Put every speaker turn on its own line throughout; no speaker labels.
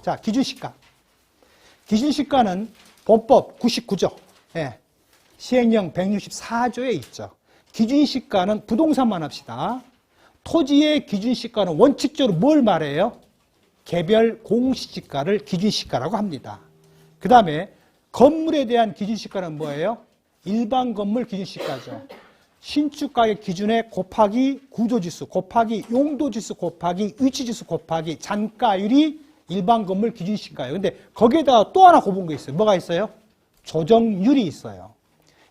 자, 기준시가. 기준시가는 본법 99조, 예, 시행령 164조에 있죠. 기준시가는 부동산만 합시다. 토지의 기준시가는 원칙적으로 뭘 말해요? 개별 공시지가를 기준시가라고 합니다. 그 다음에 건물에 대한 기준시가는 뭐예요? 일반 건물 기준시가죠. 신축가격 기준에 곱하기 구조지수, 곱하기 용도지수, 곱하기 위치지수, 곱하기 잔가율이 일반 건물 기준시가예요. 근데 거기에다가 또 하나 곱은 거 있어요. 뭐가 있어요? 조정률이 있어요.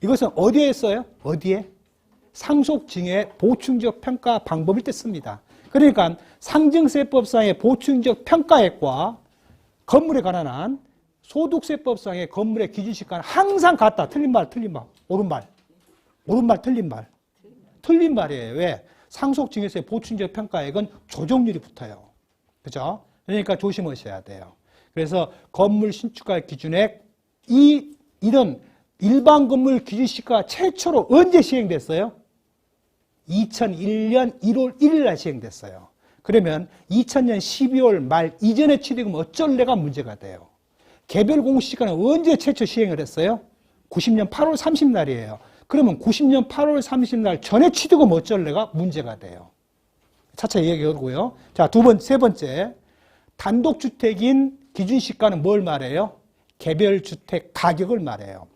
이것은 어디에 있어요? 어디에? 상속증의 보충적 평가 방법일 때 씁니다. 그러니까 상증세법상의 보충적 평가액과 건물에 관한 소득세법상의 건물의 기준시가는 항상 같다. 틀린 말, 틀린 말, 옳은 말. 옳은 말, 틀린 말. 틀린 말이에요. 왜? 상속증에서의 보충적 평가액은 조정률이 붙어요. 그죠? 그러니까 조심하셔야 돼요. 그래서 건물 신축가격 기준액, 이런 일반 건물 기준시가가 최초로 언제 시행됐어요? 2001년 1월 1일 날 시행됐어요. 그러면 2000년 12월 말 이전에 취득하면 어쩔래가 문제가 돼요. 개별 공시지가는 언제 최초 시행을 했어요? 90년 8월 30날이에요. 그러면 90년 8월 30날 전에 취득하면 어쩔래가 문제가 돼요. 차차 얘기하고요. 자, 세 번째. 단독주택인 기준시가는 뭘 말해요? 개별주택 가격을 말해요.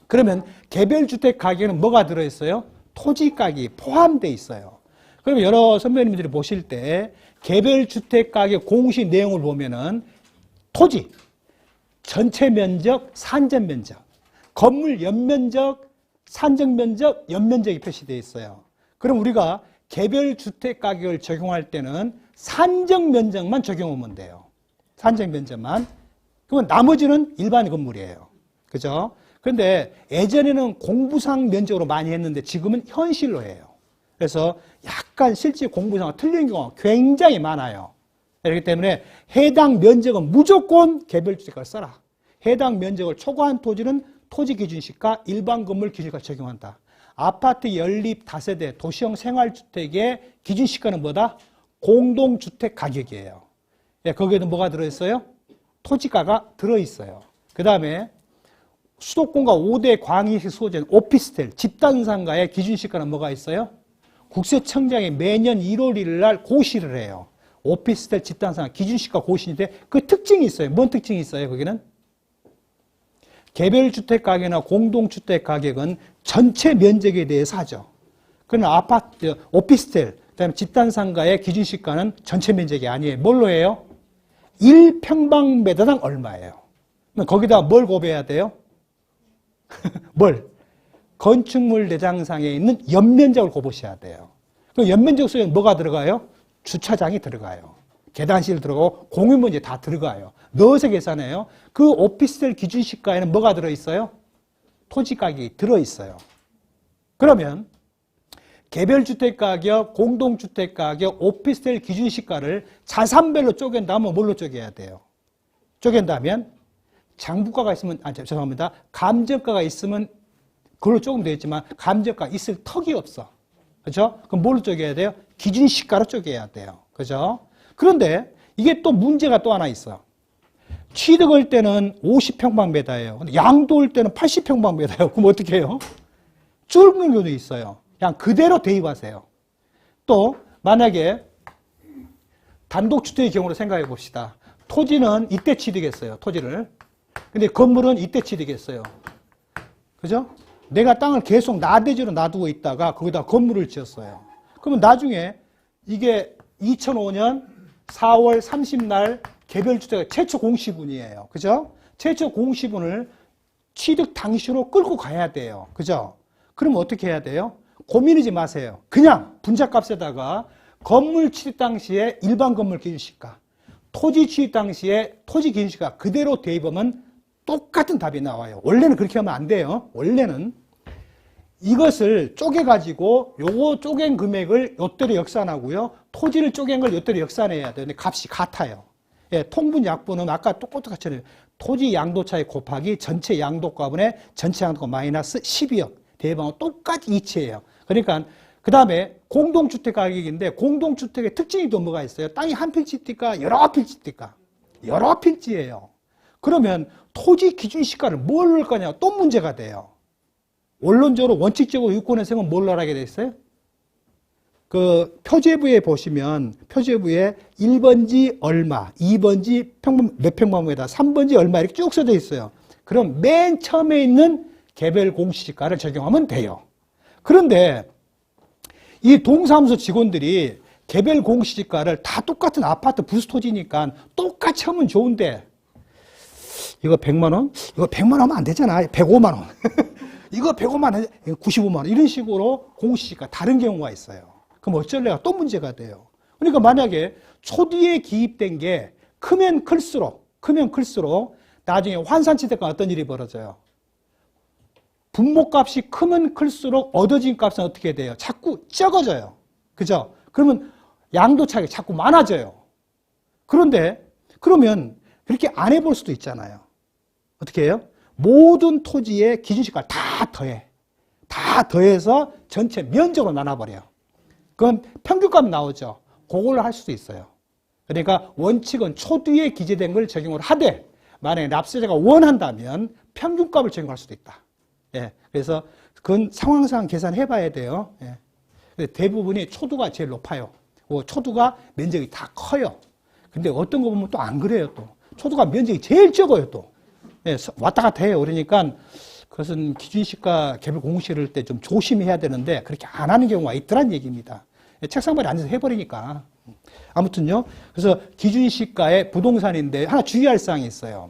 그러면 개별주택 가격에는 뭐가 들어있어요? 토지가격이 포함되어 있어요. 그러면 여러 선배님들이 보실 때 개별주택 가격 공시 내용을 보면은 토지, 전체 면적, 산전 면적, 건물 연면적, 산정 면적, 연면적이 표시되어 있어요. 그럼 우리가 개별주택 가격을 적용할 때는 산정 면적만 적용하면 돼요. 산정 면적만. 그러면 나머지는 일반 건물이에요. 그죠? 그런데 예전에는 공부상 면적으로 많이 했는데 지금은 현실로 해요. 그래서 약간 실제 공부상과 틀린 경우가 굉장히 많아요. 그렇기 때문에 해당 면적은 무조건 개별주택가를 써라. 해당 면적을 초과한 토지는 토지기준시가, 일반 건물 기준시가 적용한다. 아파트 연립 다세대 도시형 생활주택의 기준시가는 뭐다? 공동주택 가격이에요. 예, 거기에도 뭐가 들어있어요? 토지가가 들어있어요. 그 다음에 수도권과 5대 광역시 수호지는 오피스텔, 집단상가의 기준시가는 뭐가 있어요? 국세청장이 매년 1월 1일 날 고시를 해요. 오피스텔 집단상가 기준시가 고시인데 그 특징이 있어요. 뭔 특징이 있어요? 거기는? 개별주택 가격이나 공동주택 가격은 전체 면적에 대해서 하죠. 그러나 아파트, 오피스텔, 그다음에 집단상가의 기준시가는 전체 면적이 아니에요. 뭘로 해요? 1평방미터당 얼마예요? 거기다 뭘 곱해야 돼요? 뭘? 건축물 대장상에 있는 연면적을 곱으셔야 돼요. 그 연면적 속에 뭐가 들어가요? 주차장이 들어가요. 계단실 들어가고 공유문제 다 들어가요. 넣어서 계산해요. 그 오피스텔 기준시가에는 뭐가 들어있어요? 토지 가격이 들어있어요. 그러면 개별주택 가격, 공동주택 가격, 오피스텔 기준시가를 자산별로 쪼갠다면 뭘로 쪼개야 돼요? 쪼갠다면 장부가가 있으면, 죄송합니다. 감정가가 있으면 그걸로 조금 되겠지만 감정가 있을 턱이 없어. 그렇죠? 그럼 뭘로 쪼개야 돼요? 기준시가로 쪼개야 돼요. 그렇죠? 그런데 이게 또 문제가 또 하나 있어. 취득할 때는 50평방미터예요. 근데 양도할 때는 80평방미터예요. 그럼 어떻게 해요? 줄는 경우도 있어요. 그냥 그대로 대입하세요. 또 만약에 단독주택의 경우로 생각해 봅시다. 토지는 이때 취득했어요. 토지를. 근데 건물은 이때 취득했어요. 그죠? 내가 땅을 계속 나대지로 놔두고 있다가 거기다 건물을 지었어요. 그러면 나중에 이게 2005년 4월 30날 개별주택의 최초 공시분이에요. 그죠? 최초 공시분을 취득 당시로 끌고 가야 돼요. 그죠? 그럼 어떻게 해야 돼요? 고민하지 마세요. 그냥 분자값에다가 건물 취득 당시에 일반 건물 기준시가, 토지 취득 당시에 토지 기준시가 그대로 대입하면 똑같은 답이 나와요. 원래는 그렇게 하면 안 돼요. 원래는 이것을 쪼개가지고 요거 쪼갠 금액을 요대로 역산하고요. 토지를 쪼갠 걸 요대로 역산해야 돼요. 근데 값이 같아요. 예, 통분 약분은 아까 똑같이 토지 양도차익 곱하기 전체 양도가분의 전체 양도가 마이너스 12억. 대입하고 똑같이 이치예요. 그러니까 그 다음에 공동주택 가격인데 공동주택의 특징이 또 뭐가 있어요? 땅이 한 필지 띠까 여러 필지 띠까? 여러 필지예요. 그러면 토지 기준 시가를 뭘 넣을 거냐 또 문제가 돼요. 원론적으로 원칙적으로 유권회생은 뭘 넣으라게 돼 있어요? 그 표제부에 보시면 표제부에 1번지 얼마, 2번지 몇 평방미터, 3번지 얼마 이렇게 쭉 써져 있어요. 그럼 맨 처음에 있는 개별 공시지가를 적용하면 돼요. 그런데 이 동사무소 직원들이 개별 공시지가를 다 똑같은 아파트 부수토지니까 똑같이 하면 좋은데 이거 100만 원? 이거 100만 원 하면 안 되잖아. 105만 원. 이거 105만 원, 이거 95만 원. 이런 식으로 공시지가 다른 경우가 있어요. 그럼 어쩔래가 또 문제가 돼요. 그러니까 만약에 초기에 기입된 게 크면 클수록 나중에 환산치대가 어떤 일이 벌어져요? 분모값이 크면 클수록 얻어진 값은 어떻게 돼요? 자꾸 적어져요. 그죠? 그러면 양도 차익이 자꾸 많아져요. 그러면 그렇게 안 해볼 수도 있잖아요. 어떻게 해요? 모든 토지의 기준시가를 다 더해. 다 더해서 전체 면적으로 나눠버려요. 그건 평균값 나오죠. 그걸로 할 수도 있어요. 그러니까 원칙은 초뒤에 기재된 걸 적용을 하되 만약에 납세자가 원한다면 평균값을 적용할 수도 있다. 예, 그래서 그건 상황상 계산해 봐야 돼요. 예. 대부분이 초두가 제일 높아요. 초두가 면적이 다 커요. 근데 어떤 거 보면 또 안 그래요. 또 초두가 면적이 제일 적어요. 또 예, 왔다 갔다 해요. 그러니까 그것은 기준시가 개별 공시를 때 좀 조심해야 되는데 그렇게 안 하는 경우가 있더란 얘기입니다. 책상발에 앉아서 해버리니까. 아무튼요. 그래서 기준시가의 부동산인데 하나 주의할 사항이 있어요.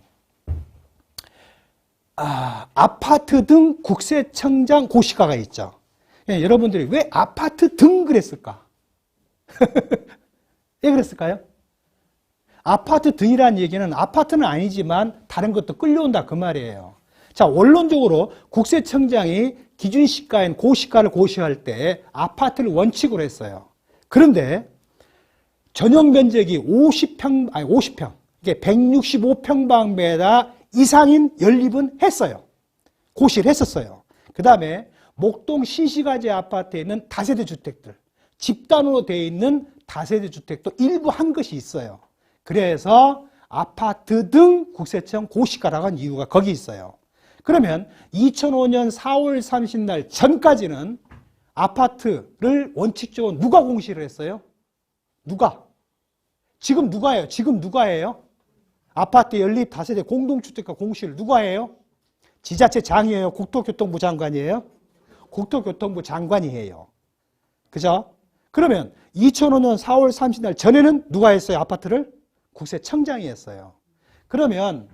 아파트 등 국세청장 고시가가 있죠. 예, 여러분들이 왜 아파트 등 그랬을까? 왜 그랬을까요? 아파트 등이라는 얘기는 아파트는 아니지만 다른 것도 끌려온다 그 말이에요. 자, 원론적으로 국세청장이 기준시가인 고시가를 고시할 때 아파트를 원칙으로 했어요. 그런데 전용 면적이 50평, 이게 165평방미터 이상인 연립은 했어요. 고시를 했었어요. 그 다음에 목동 신시가지 아파트에 있는 다세대 주택들, 집단으로 되어 있는 다세대 주택도 일부 한 것이 있어요. 그래서 아파트 등 국세청 고시가라고 한 이유가 거기 있어요. 그러면 2005년 4월 30일 전까지는 아파트를 원칙적으로 누가 공시를 했어요? 누가? 지금 누가 해요? 지금 누가 해요? 아파트 연립 다세대 공동주택가 공시를 누가 해요? 지자체장이에요? 국토교통부 장관이에요? 국토교통부 장관이 해요. 그죠? 그러면 2005년 4월 30일 전에는 누가 했어요? 아파트를? 국세청장이 했어요. 그러면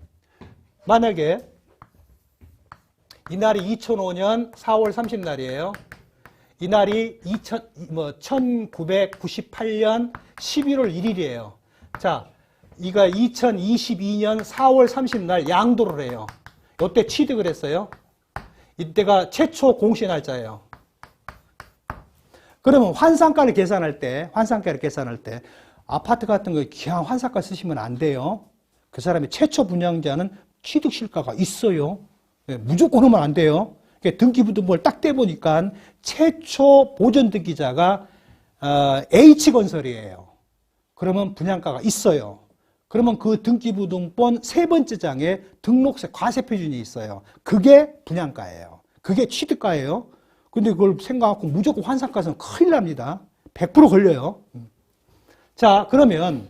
만약에 이날이 2005년 4월 30일이에요. 이날이 1998년 11월 1일이에요. 자, 이가 2022년 4월 30일 양도를 해요. 이때 취득을 했어요. 이때가 최초 공시 날짜예요. 그러면 환산가를 계산할 때 아파트 같은 거 기한 환산가 쓰시면 안 돼요. 그 사람이 최초 분양자는 취득 실가가 있어요. 무조건 하면 안 돼요. 등기부등본을 딱 떼보니까 최초 보전 등기자가 H건설이에요. 그러면 분양가가 있어요. 그러면 그 등기부등본 세 번째 장에 등록세 과세 표준이 있어요. 그게 분양가예요. 그게 취득가예요. 근데 그걸 생각하고 무조건 환산가 쓰면 큰일 납니다. 100% 걸려요. 자, 그러면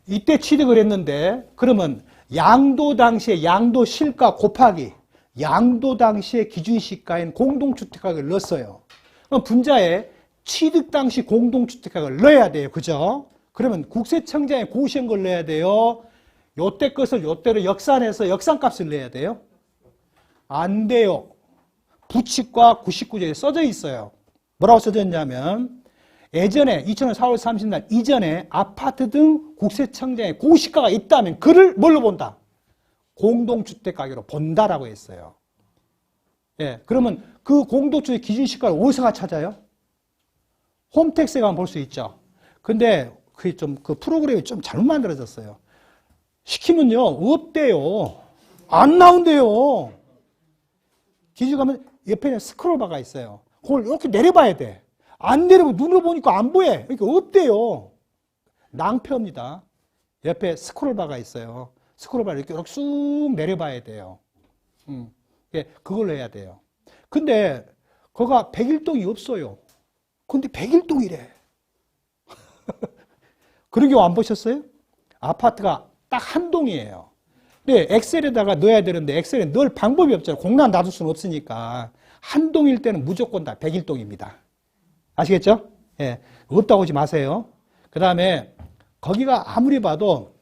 이때 취득을 했는데 그러면 양도 당시에 양도 실가 곱하기 양도 당시의 기준시가인 공동주택가격을 넣었어요. 그럼 분자에 취득 당시 공동주택가격을 넣어야 돼요. 그죠? 그러면 국세청장에 고시한 걸 넣어야 돼요. 요때 것을 요때로 역산해서 역산값을 내야 돼요. 안 돼요. 부칙과 99조에 써져 있어요. 뭐라고 써져 있냐면 예전에 2000년 4월 30일 이전에 아파트 등 국세청장에 고시가가 있다면 그를 뭘로 본다? 공동주택 가격으로 본다라고 했어요. 예, 그러면 그 공동주택 기준시가를 어디서 찾아요? 홈택스에 가면 볼 수 있죠. 근데 그 프로그램이 좀 잘못 만들어졌어요. 시키면요, 없대요. 안 나온대요. 기준 가면 옆에 스크롤 바가 있어요. 그걸 이렇게 내려봐야 돼. 안 내려보면 눈으로 보니까 안 보여. 그러니까 없대요. 낭패입니다. 옆에 스크롤바가 있어요. 스크롤바를 이렇게 쑥 내려봐야 돼요. 예, 그걸로 해야 돼요. 근데 거가 101동이 없어요. 근데 101동이래. 그런 경우 안 보셨어요? 아파트가 딱 한 동이에요. 근데 엑셀에다가 넣어야 되는데 엑셀에 넣을 방법이 없잖아요. 공란 놔둘 수는 없으니까. 한 동일 때는 무조건 다 101동입니다. 아시겠죠? 예, 없다고 하지 마세요. 그 다음에 거기가 아무리 봐도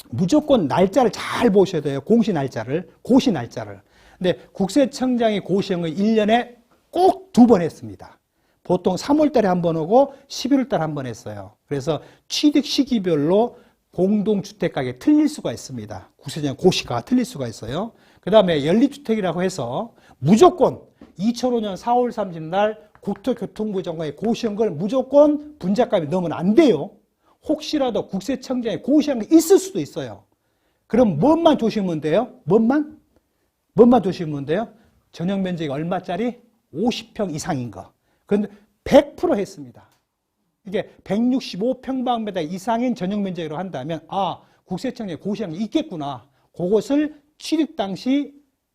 무조건 날짜를 잘 보셔야 돼요. 공시 날짜를, 고시 날짜를. 근데 국세청장이 고시형을 1년에 꼭 2번 했습니다. 보통 3월 달에 한 번 오고 11월 달에 한 번 했어요. 그래서 취득 시기별로 공동주택 가격이 틀릴 수가 있습니다. 국세청 고시가 틀릴 수가 있어요. 그 다음에 연립주택이라고 해서 무조건 2005년 4월 30일 국토교통부 장관의 고시한 걸 무조건 분자값이 넣으면 안 돼요. 혹시라도 국세청장이 고시한 게 있을 수도 있어요. 그럼 뭔만 조심하면 돼요? 뭔만 조심하면 돼요? 전용 면적이 얼마짜리? 50평 이상인 거. 그런데 100% 했습니다. 이게 165평방미터 이상인 전용 면적으로 한다면 국세청장이 고시한 게 있겠구나. 그것을 취득 당시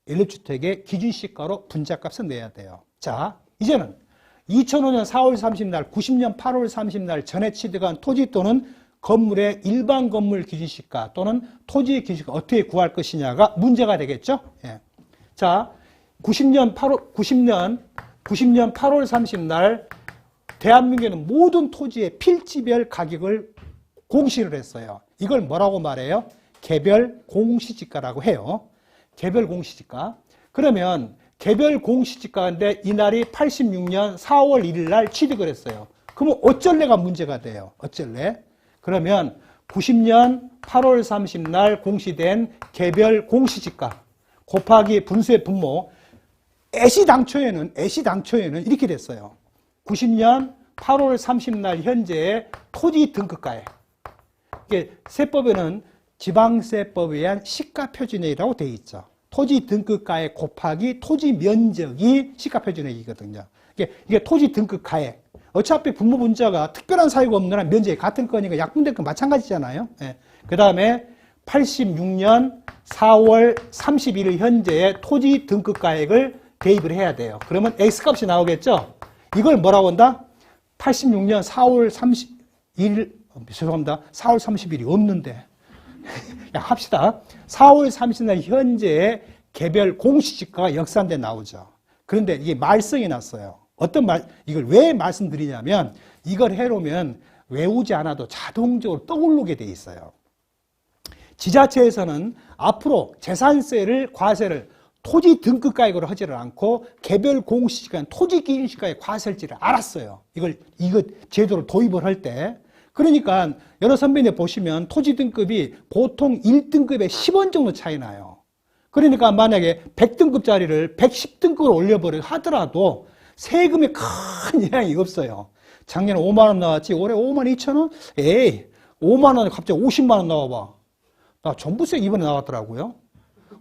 연립주택의 기준시가로 분자값을 내야 돼요. 자, 이제는 2005년 4월 30일, 90년 8월 30일 전에 취득한 토지 또는 건물의 일반 건물 기준시가 또는 토지의 기준시가 어떻게 구할 것이냐가 문제가 되겠죠. 예. 자, 90년 8월 30일 대한민국에는 모든 토지의 필지별 가격을 공시를 했어요. 이걸 뭐라고 말해요? 개별 공시지가라고 해요. 개별 공시지가. 그러면 개별 공시지가인데 이날이 86년 4월 1일 날 취득을 했어요. 그러면 어쩔래가 문제가 돼요. 어쩔래? 그러면 90년 8월 30일 날 공시된 개별 공시지가 곱하기 분수의 분모 애시당초에는 이렇게 됐어요. 90년 8월 30일 날 현재의 토지 등급가액. 이게 세법에는 지방세법에 의한 시가표준액이라고 되어 있죠. 토지 등급가액 곱하기 토지 면적이 시가표준액이거든요. 이게 토지 등급가액. 어차피 분모 분자가 특별한 사유가 없는 한 면적이 같은 거니까 약분된 건 마찬가지잖아요. 예. 그 다음에 86년 4월 31일 현재의 토지 등급가액을 대입을 해야 돼요. 그러면 X값이 나오겠죠? 이걸 뭐라고 한다? 86년 4월 31일, 죄송합니다. 4월 30일이 없는데. 야, 합시다. 4월 30일 현재의 개별 공시지가가 역산돼 나오죠. 그런데 이게 말썽이 났어요. 이걸 왜 말씀드리냐면, 이걸 해놓으면 외우지 않아도 자동적으로 떠오르게 돼 있어요. 지자체에서는 앞으로 재산세를, 과세를 토지 등급가액으로 하지를 않고 개별 공시지가 토지 기준시가에 과세할지를 알았어요. 이거 제도를 도입을 할 때. 그러니까 여러 선배님 보시면 토지 등급이 보통 1등급에 10원 정도 차이 나요. 그러니까 만약에 100등급짜리를 110등급으로 올려버려 하더라도 세금에 큰 영향이 없어요. 작년에 5만 원 나왔지 올해 5만 2천 원? 에이 5만 원에 갑자기 50만 원 나와봐. 나 종부세 이번에 나왔더라고요.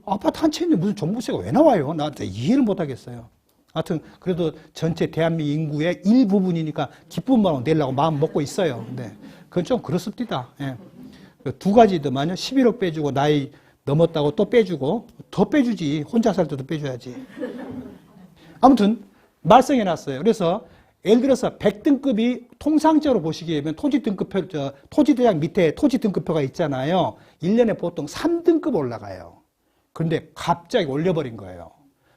아파트 한 채인데 무슨 종부세가 왜 나와요? 나 이해를 못 하겠어요. 하여튼 그래도 전체 대한민국 인구의 일부분이니까 기쁨만 내려고 마음 먹고 있어요. 근데 그건 좀 그렇습니다. 예. 두 가지더만요. 11억 빼주고 나이 넘었다고 또 빼주고 더 빼주지. 혼자 살 때도 빼줘야지. 아무튼 말썽이 났어요. 그래서 예를 들어서 100등급이 통상적으로 보시기에 토지 등급표, 토지 대장 밑에 토지 등급표가 있잖아요. 1년에 보통 3등급 올라가요. 그런데 갑자기 올려버린 거예요.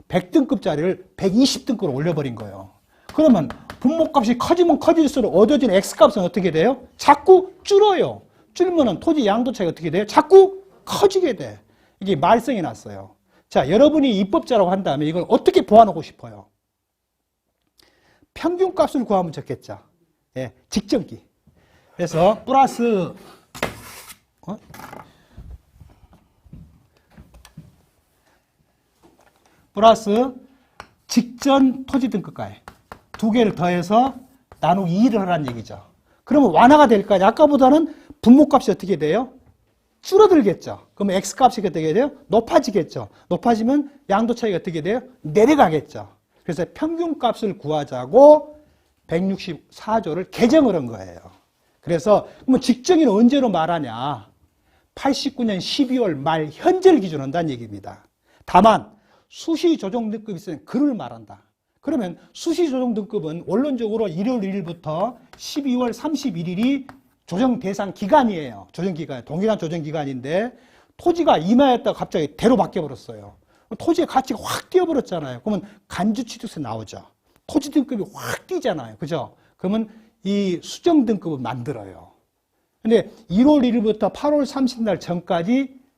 100등급짜리를 120등급으로 올려버린 거예요. 그러면 분모값이 커지면 커질수록 얻어진 X값은 어떻게 돼요? 자꾸 줄어요. 줄면은 토지 양도 차이가 어떻게 돼요? 자꾸 커지게 돼. 이게 말썽이 났어요. 자, 여러분이 입법자라고 한다면 이걸 어떻게 보완하고 싶어요? 평균값을 구하면 좋겠죠. 예, 직전기. 그래서 플러스 직전 토지 등급가액 두 개를 더해서 나누기 2를 하라는 얘기죠. 그러면 완화가 될까요? 아까보다는 분모값이 어떻게 돼요? 줄어들겠죠. 그러면 X값이 어떻게 돼요? 높아지겠죠. 높아지면 양도 차이가 어떻게 돼요? 내려가겠죠. 그래서 평균값을 구하자고 164조를 개정을 한 거예요. 그래서 그러면 직정이는 언제로 말하냐? 89년 12월 말 현재를 기준으로 한다는 얘기입니다. 다만 수시 조정 등급이 있으면 그를 말한다. 그러면 수시 조정 등급은 원론적으로 1월 1일부터 12월 31일이 조정 대상 기간이에요. 조정 기간, 동일한 조정 기간인데 토지가 임야였다가 갑자기 대로 바뀌어버렸어요. 토지의 가치가 확 뛰어버렸잖아요. 그러면 간주취득세 나오죠. 토지 등급이 확 뛰잖아요. 그죠? 그러면 이 수정 등급을 만들어요. 근데 1월 1일부터 8월 30일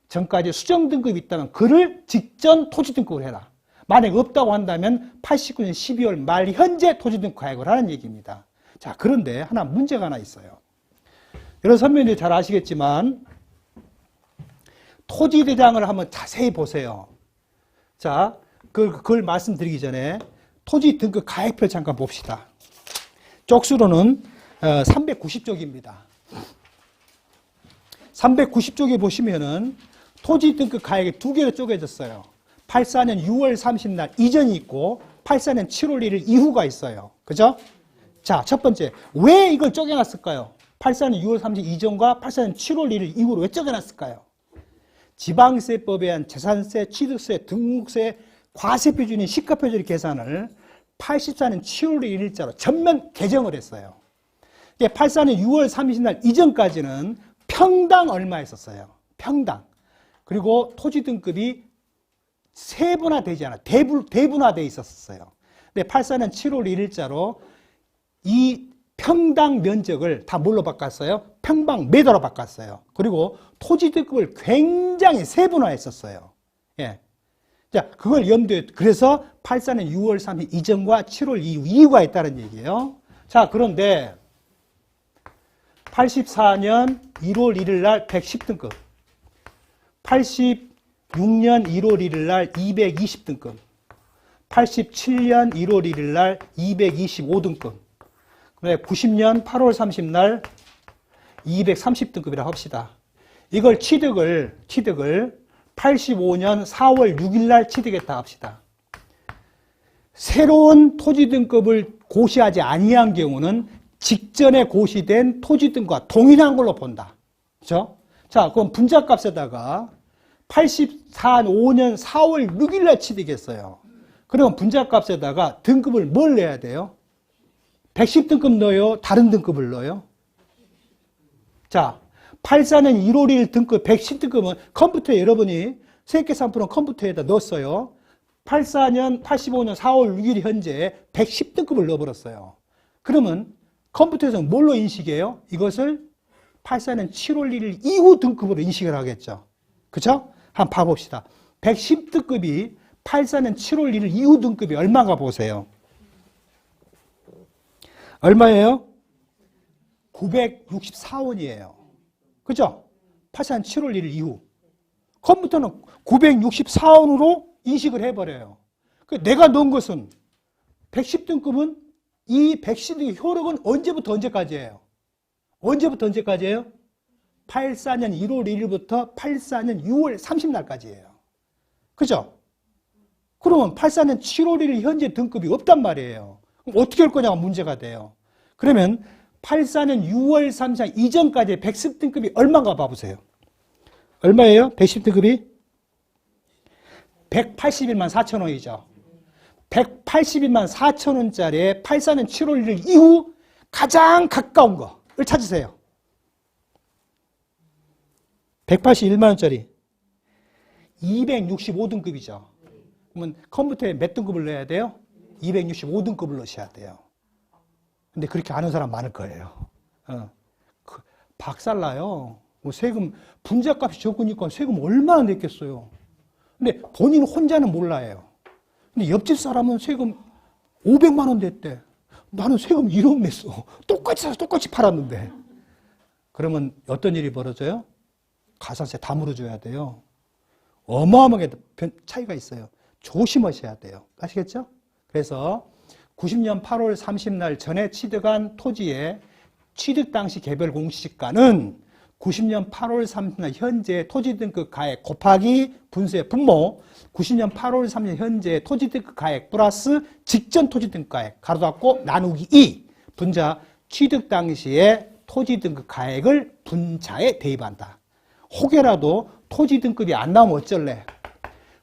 전까지 수정 등급이 있다면 그를 직전 토지 등급을 해라. 만약 없다고 한다면 89년 12월 말 현재 토지 등급 가액을 하는 얘기입니다. 자, 그런데 하나 문제가 하나 있어요. 여러분 선배님들이 잘 아시겠지만 토지 대장을 한번 자세히 보세요. 자, 그걸 말씀드리기 전에 토지 등급 가액표 잠깐 봅시다. 쪽수로는 390쪽입니다. 390쪽에 보시면은 토지 등급 가액이 두 개로 쪼개졌어요. 84년 6월 30일 이전이 있고 84년 7월 1일 이후가 있어요. 그죠? 자, 첫 번째. 왜 이걸 쪼개놨을까요? 84년 6월 30일 이전과 84년 7월 1일 이후로 왜 쪼개놨을까요? 지방세법에 의한 재산세, 취득세, 등록세, 과세표준인 시가표준 계산을 84년 7월 1일자로 전면 개정을 했어요. 84년 6월 30일 이전까지는 평당 얼마였었어요. 평당. 그리고 토지 등급이 세분화되지 않아 대분화되어 있었어요. 근데 84년 7월 1일자로 이 평당 면적을 다 뭘로 바꿨어요? 평방미터로 바꿨어요. 그리고 토지 등급을 굉장히 세분화했었어요. 예. 자, 그걸 염두에, 그래서 84년 6월 30일 이전과 7월 이후가 있다는 얘기예요. 자, 그런데 84년 1월 1일 날 110등급, 86년 1월 1일 날 220등급, 87년 1월 1일 날 225등급, 90년 8월 30일 날 230등급이라고 합시다. 이걸 취득을 85년 4월 6일 날 취득했다 합시다. 새로운 토지 등급을 고시하지 아니한 경우는 직전에 고시된 토지 등급과 동일한 걸로 본다. 그렇죠? 자, 그럼 분자값에다가 84년 4월 6일 날 취득했어요. 그러면 분자값에다가 등급을 뭘 내야 돼요? 110등급 넣어요? 다른 등급을 넣어요? 자, 84년 1월 1일 등급 110등급은 컴퓨터에 여러분이 세계산프로 컴퓨터에다 넣었어요. 85년 4월 6일 현재 110등급을 넣어버렸어요. 그러면 컴퓨터에서는 뭘로 인식해요? 이것을 84년 7월 1일 이후 등급으로 인식을 하겠죠. 그렇죠? 한번 봐봅시다. 110등급이 84년 7월 1일 이후 등급이 얼마인가 보세요. 얼마예요? 964원이에요. 그죠? 84년 7월 1일 이후. 컴퓨터는 964원으로 인식을 해버려요. 내가 넣은 것은 110등급은 이 110등급의 효력은 언제부터 언제까지예요? 언제부터 언제까지예요? 84년 1월 1일부터 84년 6월 30날까지예요. 그죠? 그러면 84년 7월 1일 현재 등급이 없단 말이에요. 그럼 어떻게 할 거냐가 문제가 돼요. 그러면 84년 6월 30일 이전까지의 110등급이 얼마인가 봐보세요. 얼마예요? 110등급이? 181만 4천 원이죠. 181만 4천 원짜리에 84년 7월 1일 이후 가장 가까운 거를 찾으세요. 181만 원짜리 265등급이죠. 그러면 컴퓨터에 몇 등급을 넣어야 돼요? 265등급을 넣으셔야 돼요. 근데 그렇게 아는 사람 많을 거예요. 박살나요. 뭐 세금, 분자값이 적으니까 세금 얼마나 냈겠어요. 근데 본인 혼자는 몰라요. 근데 옆집 사람은 세금 500만 원 냈대. 나는 세금 1억 냈어. 똑같이 사서 똑같이 팔았는데. 그러면 어떤 일이 벌어져요? 가산세 다 물어줘야 돼요. 어마어마하게 차이가 있어요. 조심하셔야 돼요. 아시겠죠? 그래서 90년 8월 30날 전에 취득한 토지의 취득 당시 개별 공시지가는 90년 8월 30일 현재 토지 등급 가액 곱하기 분수의 분모 90년 8월 30일 현재 토지 등급 가액 플러스 직전 토지 등급 가액 가로 닫고 나누기 2 분자 취득 당시의 토지 등급 가액을 분자에 대입한다. 혹여라도 토지 등급이 안 나오면 어쩔래?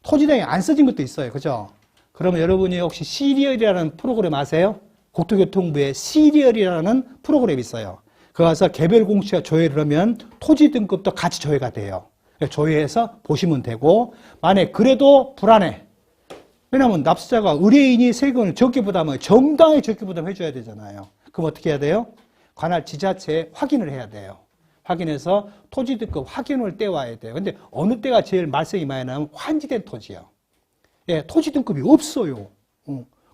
토지등이 안 써진 것도 있어요. 그죠? 그러면 여러분이 혹시 시리얼이라는 프로그램 아세요? 국토교통부에 시리얼이라는 프로그램이 있어요. 그거 가서 개별 공시가 조회를 하면 토지 등급도 같이 조회가 돼요. 조회해서 보시면 되고, 만약에 그래도 불안해. 왜냐하면 납세자가 의뢰인이 세금을 적게 부담하면 정당하게 적게 부담해줘야 되잖아요. 그럼 어떻게 해야 돼요? 관할 지자체에 확인을 해야 돼요. 확인해서 토지 등급 확인을 떼와야 돼요. 근데 어느 때가 제일 말썽이 많이 나면 환지된 토지요. 예, 토지 등급이 없어요.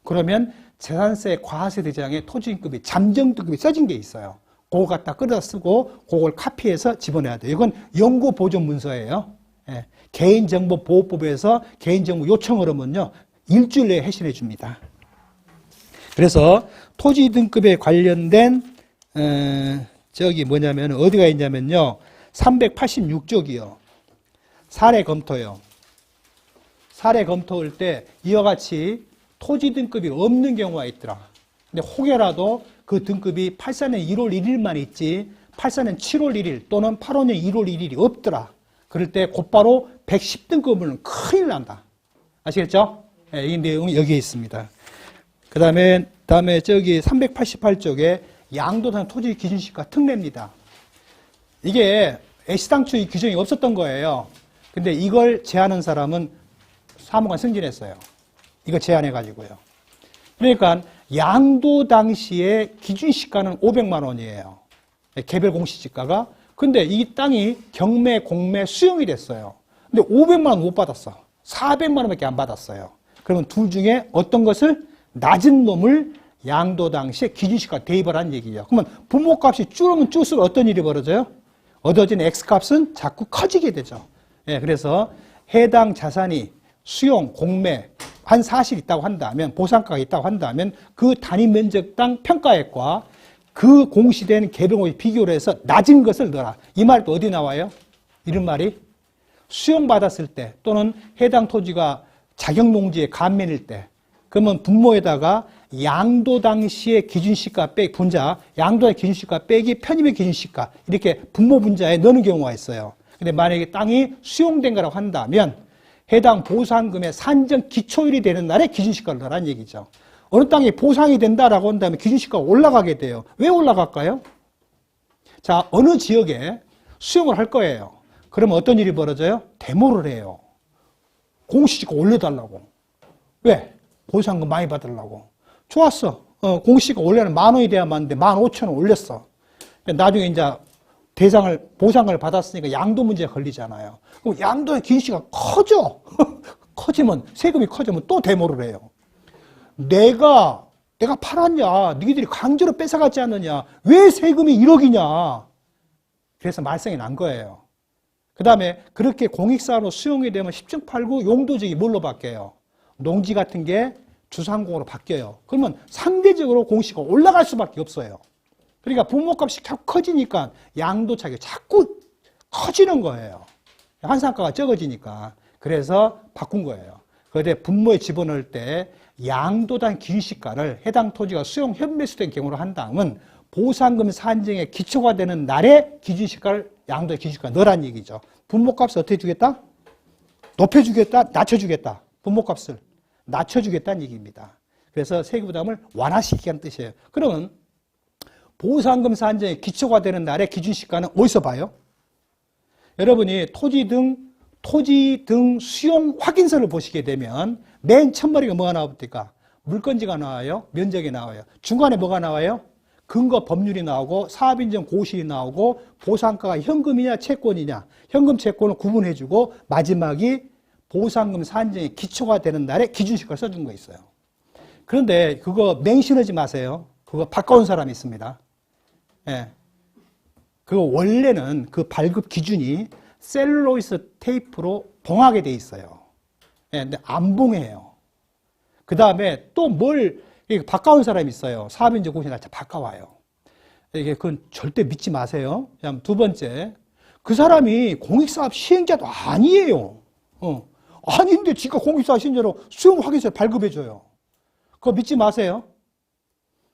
그러면 재산세 과세 대장에 토지 등급이 잠정 등급이 써진 게 있어요. 그거 갖다 끌어다 쓰고 그걸 카피해서 집어내야 돼요. 이건 연구 보존 문서예요. 예, 개인정보보호법에서 개인정보 요청을 하면요, 일주일 내에 해신해 줍니다. 그래서 토지 등급에 관련된 저기 뭐냐면 어디가 있냐면요, 386쪽이요. 사례 검토요. 사례 검토할 때 이와 같이 토지 등급이 없는 경우가 있더라. 근데 혹여라도 그 등급이 84년 1월 1일만 있지 84년 7월 1일 또는 85년 1월 1일이 없더라. 그럴 때 곧바로 110등급은 큰일 난다. 아시겠죠? 네, 이 내용이 여기에 있습니다. 그 다음에 저기 388쪽에 양도상 토지 기준시가 특례입니다. 이게 애시당초 이 규정이 없었던 거예요. 근데 이걸 제안한 사람은 사무관 승진했어요. 이거 제안해가지고요. 그러니까 양도 당시에 기준시가는 500만 원이에요. 개별 공시지가가. 근데 이 땅이 경매, 공매, 수용이 됐어요. 근데 500만 원 못 받았어. 400만 원밖에 안 받았어요. 그러면 둘 중에 어떤 것을 낮은 놈을 양도 당시에 기준시가 대입을 한 얘기예요. 그러면 부모값이 줄으면 줄수록 어떤 일이 벌어져요? 얻어진 X값은 자꾸 커지게 되죠. 예, 그래서 해당 자산이 수용, 공매 한 사실이 있다고 한다면, 보상가가 있다고 한다면 그 단위 면적당 평가액과 그 공시된 개별공시 비교를 해서 낮은 것을 넣어라. 이 말도 어디 나와요? 이런 말이 수용받았을 때 또는 해당 토지가 자격농지의 감면일 때, 그러면 분모에다가 양도 당시의 기준시가 빼기 분자, 양도의 기준시가 빼기 편입의 기준시가 이렇게 분모 분자에 넣는 경우가 있어요. 근데 만약에 땅이 수용된 거라고 한다면 해당 보상금의 산정 기초일이 되는 날에 기준시가를 넣으라는 얘기죠. 어느 땅이 보상이 된다라고 한다면 기준시가가 올라가게 돼요. 왜 올라갈까요? 자, 어느 지역에 수용을 할 거예요. 그러면 어떤 일이 벌어져요? 데모를 해요. 공시지가 올려달라고. 왜? 보상금 많이 받으려고. 좋았어. 공시지가 원래는 10,000원이 돼야 맞는데 15,000원 올렸어. 나중에 이제 보상을 받았으니까 양도 문제가 걸리잖아요. 그럼 양도의 기준시가 커져. 커지면, 세금이 커지면 또 데모를 해요. 내가 팔았냐? 너희들이 강제로 뺏어갔지 않느냐? 왜 세금이 1억이냐? 그래서 말썽이 난 거예요. 그 다음에 그렇게 공익사로 수용이 되면 10중 8구 용도적이 뭘로 바뀌어요? 농지 같은 게 주상공으로 바뀌어요. 그러면 상대적으로 공시가 올라갈 수밖에 없어요. 그러니까 부모값이 자꾸 커지니까 양도 차익이 자꾸 커지는 거예요. 환산가가 적어지니까. 그래서 바꾼 거예요. 그런데 분모에 집어넣을 때 양도당 기준시가를 해당 토지가 수용 현매수된 경우로 한다면 보상금 산정의 기초가 되는 날에 기준시가를 양도의 기준시가 넣으라는 얘기죠. 분모값을 어떻게 주겠다? 높여주겠다? 낮춰주겠다. 분모값을 낮춰주겠다는 얘기입니다. 그래서 세금부담을 완화시키는 뜻이에요. 그러면 보상금 산정의 기초가 되는 날의 기준시가는 어디서 봐요? 여러분이 토지 등 수용 확인서를 보시게 되면 맨 첫머리가 뭐가 나옵니까? 물건지가 나와요. 면적이 나와요. 중간에 뭐가 나와요? 근거 법률이 나오고 사업인정 고시이 나오고 보상가가 현금이냐 채권이냐, 현금 채권을 구분해주고 마지막이 보상금 산정의 기초가 되는 날에 기준시가를 써준 거 있어요. 그런데 그거 맹신하지 마세요. 그거 바꿔온 사람이 있습니다. 예. 그거 원래는 그 발급 기준이 셀룰로이드 테이프로 봉하게 돼 있어요. 예, 근데 안 봉해요. 그 다음에 또 뭘 바꿔온 사람이 있어요. 사업인정 고시 날짜 바꿔와요. 이게 그건 절대 믿지 마세요. 두 번째, 그 사람이 공익사업 시행자도 아니에요. 아닌데 지가 공익사업 시행자로 수용 확인서를 발급해줘요. 그거 믿지 마세요.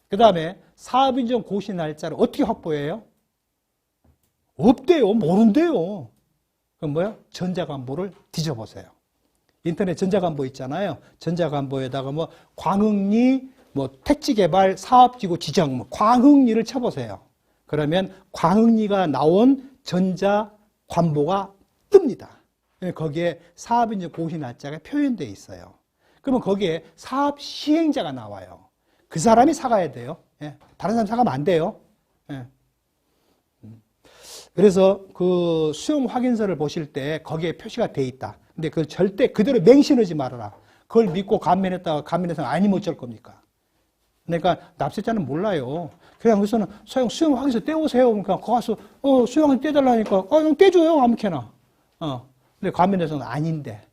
그 다음에 사업인정 고시 날짜를 어떻게 확보해요? 없대요. 모른대요. 그건 뭐예요? 전자관보를 뒤져보세요. 인터넷 전자관보 있잖아요. 전자관보에다가 뭐 광흥리 뭐 택지개발 사업지구 지정 뭐 광흥리를 쳐보세요. 그러면 광흥리가 나온 전자관보가 뜹니다. 거기에 사업인증 고시 날짜가 표현되어 있어요. 그러면 거기에 사업 시행자가 나와요. 그 사람이 사가야 돼요. 예. 다른 사람 사가면 안 돼요. 예. 그래서 그 수용 확인서를 보실 때 거기에 표시가 돼 있다. 근데 그걸 절대 그대로 맹신하지 말아라. 그걸 믿고 감면했다가 감면해서 아니면 어쩔 겁니까? 그러니까 납세자는 몰라요. 그냥 그래서는 수용 확인서 떼오세요. 그러니까 거기 가서 수용 확인서 떼달라니까 그냥 떼줘요. 아무렇게나. 근데 감면해서는 아닌데.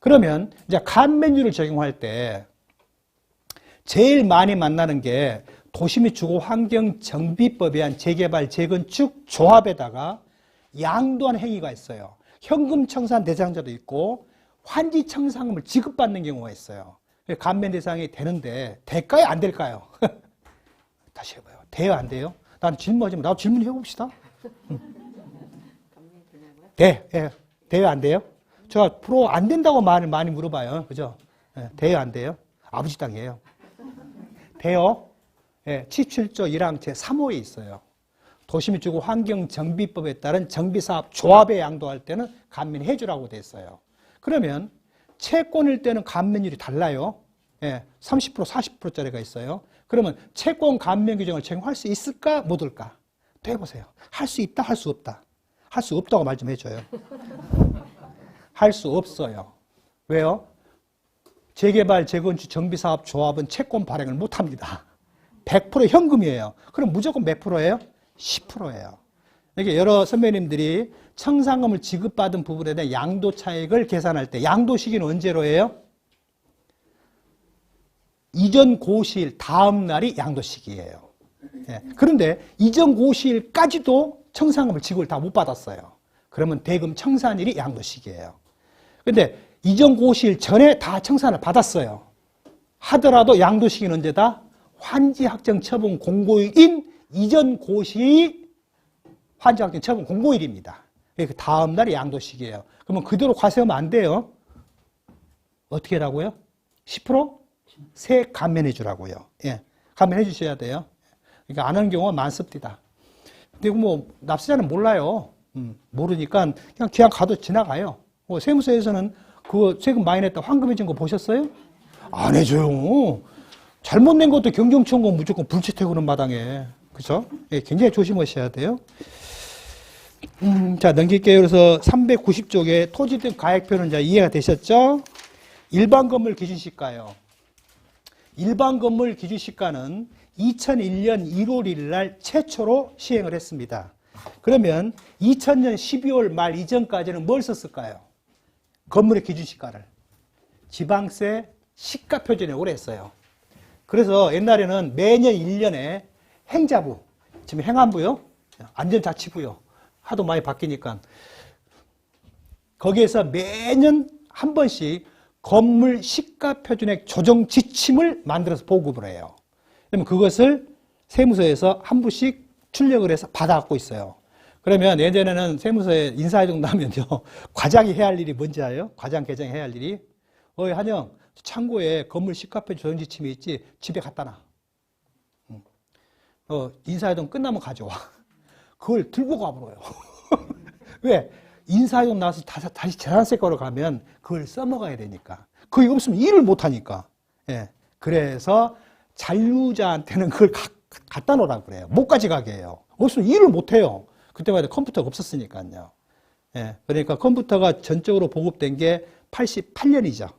그러면 이제 감면율을 적용할 때 제일 많이 만나는 게 도시및 주거환경정비법에 의한 재개발, 재건축 조합에다가 양도한 행위가 있어요. 현금 청산 대상자도 있고 환지 청산금을 지급받는 경우가 있어요. 감면 대상이 되는데 될까요? 안 될까요? 다시 해봐요. 돼요? 안 돼요? 난 질문하지 마. 나도 질문 해봅시다. 돼. 예. 돼요? 안 돼요? 제가 프로 안 된다고 많이 물어봐요. 그죠? 예. 돼요? 안 돼요? 아버지 땅이에요. 돼요? 예. 77조 1항 제3호에 있어요. 도시및 주거 환경정비법에 따른 정비사업 조합에 양도할 때는 감면해 주라고 돼 있어요. 그러면 채권일 때는 감면율이 달라요. 예, 30%, 40%짜리가 있어요. 그러면 채권 감면 규정을 적용할 수 있을까, 못 올까? 또 해보세요. 할 수 있다, 할 수 없다. 할 수 없다고 말 좀 해줘요. 할 수 없어요. 왜요? 재개발, 재건축, 정비사업 조합은 채권 발행을 못 합니다. 100% 현금이에요. 그럼 무조건 몇 프로예요? 10%예요. 이렇게 여러 선배님들이 청산금을 지급받은 부분에 대한 양도 차익을 계산할 때 양도 시기는 언제로 해요? 이전 고시일 다음 날이 양도 시기예요. 예. 그런데 이전 고시일까지도 청산금을 지급을 다 못 받았어요. 그러면 대금 청산일이 양도 시기예요. 근데 이전 고시일 전에 다 청산을 받았어요. 하더라도 양도 시기는 언제다? 환지 확정 처분 공고일인 이전 고시 환지 확정 처분 공고일입니다. 그 다음 날이 양도 시기예요. 그러면 그대로 과세하면 안 돼요. 어떻게 하라고요? 10%? 세 감면해 주라고요. 예. 감면해 주셔야 돼요. 그러니까 안 하는 경우가 많습니다. 근데 뭐 납세자는 몰라요. 모르니까 그냥 가도 지나가요. 세무서에서는 그거 세금 많이 냈다 환급해 준 거 보셨어요? 안 해줘요. 잘못 낸 것도 경정청구 무조건 불체태고는 마당에. 그죠? 예, 굉장히 조심하셔야 돼요. 자, 넘길게요. 그래서 390쪽에 토지 등 가액표는 이제 이해가 되셨죠? 일반 건물 기준시가요. 일반 건물 기준시가는 2001년 1월 1일 날 최초로 시행을 했습니다. 그러면 2000년 12월 말 이전까지는 뭘 썼을까요? 건물의 기준시가를. 지방세 시가표준액으로 했어요. 그래서 옛날에는 매년 1년에 행자부, 지금 행안부요, 안전자치부요, 하도 많이 바뀌니까 거기에서 매년 한 번씩 건물 시가표준액 조정 지침을 만들어서 보급을 해요. 그러면 그것을 세무서에서 한 부씩 출력을 해서 받아갖고 있어요. 그러면 예전에는 세무서에 인사이동 나면요, 과장이 해야 할 일이 뭔지 알아요? 과장 계장이 해야 할 일이, 한영 창고에 건물 시가표준 조정 지침이 있지, 집에 갖다 놔. 인사이동 끝나면 가져와. 그걸 들고 가버려요. 왜? 인사이동 나와서 다시 재산세과로 가면 그걸 써먹어야 되니까. 그게 없으면 일을 못하니까. 예. 그래서 잔류자한테는 그걸 갖다 놓으라고 그래요. 못 가져가게 해요. 없으면 일을 못해요. 그때마다 컴퓨터가 없었으니까요. 예. 그러니까 컴퓨터가 전적으로 보급된 게 88년이죠.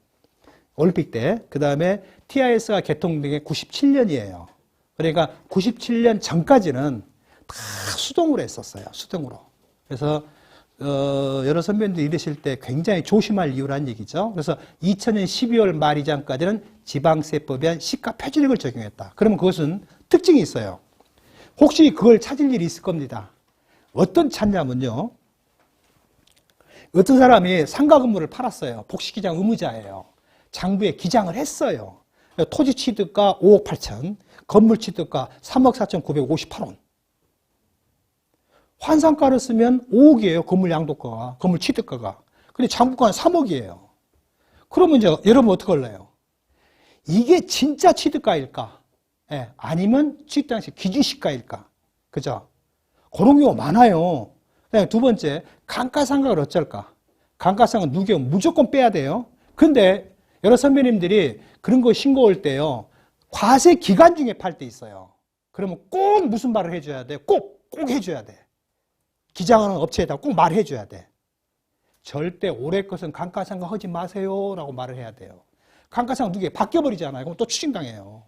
올림픽 때. 그 다음에 TIS가 개통된 게 97년이에요. 그러니까 97년 전까지는 다 수동으로 했었어요. 수동으로. 그래서 여러 선배님들이 이러실 때 굉장히 조심할 이유라는 얘기죠. 그래서 2000년 12월 말 이전까지는 지방세법에 의한 시가표준액을 적용했다. 그러면 그것은 특징이 있어요. 혹시 그걸 찾을 일이 있을 겁니다. 어떤 찾냐면요, 어떤 사람이 상가 건물을 팔았어요. 복식기장 의무자예요. 장부에 기장을 했어요. 토지 취득가 5억 8천, 건물 취득가 3억 4천 958원. 환산가를 쓰면 5억이에요. 건물 양도가가, 건물 취득가가. 근데 장부가는 3억이에요. 그러면 이제 여러분 어떻게 할래요? 이게 진짜 취득가일까? 예, 아니면 취득 당시 기준시가일까? 그죠? 그런 경우 많아요. 그다음에 두 번째, 감가상각을 어쩔까? 감가상각 누계면 무조건 빼야 돼요. 근데 여러 선배님들이 그런 거 신고할 때요, 과세 기간 중에 팔 때 있어요. 그러면 꼭 무슨 말을 해줘야 돼? 꼭 해줘야 돼. 기장하는 업체에다 꼭 말해줘야 돼. 절대 올해 것은 감가상각 하지 마세요 라고 말을 해야 돼요. 감가상각 누계 바뀌어버리잖아요. 그럼 또 추징당해요.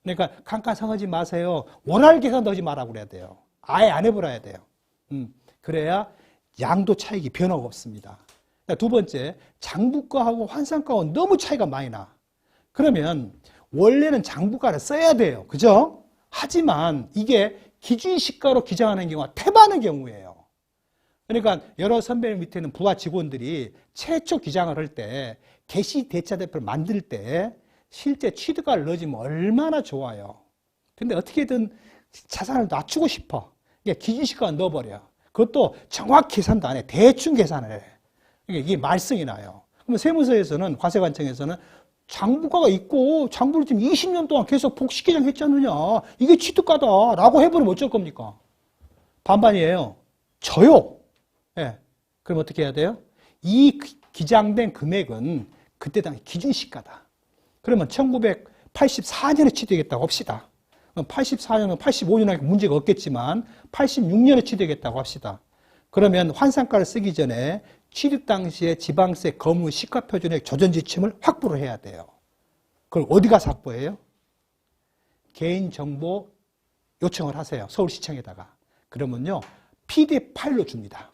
그러니까 감가상각 하지 마세요. 원활 계산도 하지 말라고 그래야 돼요. 아예 안 해버려야 돼요. 그래야 양도 차익이 변화가 없습니다. 두 번째, 장부가하고 환산가하고 너무 차이가 많이 나. 그러면 원래는 장부가를 써야 돼요. 그죠? 하지만 이게 기준시가로 기장하는 경우가 태반의 경우예요. 그러니까 여러 선배님 밑에는 부하 직원들이 최초 기장을 할 때 개시대차대표를 만들 때 실제 취득가를 넣어주면 얼마나 좋아요. 근데 어떻게든 자산을 낮추고 싶어. 기준시가 넣어버려. 그것도 정확히 계산도 안 해. 대충 계산을 해. 이게 말썽이 나요. 그러면 세무서에서는, 과세관청에서는 장부가가 있고 장부를 지금 20년 동안 계속 복식기장 했잖느냐. 이게 취득가다라고 해버리면 어쩔 겁니까? 반반이에요. 져요. 예. 그럼 어떻게 해야 돼요? 이 기장된 금액은 그때 당시 기준시가다. 그러면 1984년에 취득했다고 합시다. 84년은 85년에 문제가 없겠지만 86년에 취득했다고 합시다. 그러면 환산가를 쓰기 전에 취득 당시에 지방세 거무 시가표준액 조정지침을 확보를 해야 돼요. 그걸 어디 가서 확보해요? 개인정보 요청을 하세요. 서울시청에다가. 그러면요, PDF 파일로 줍니다.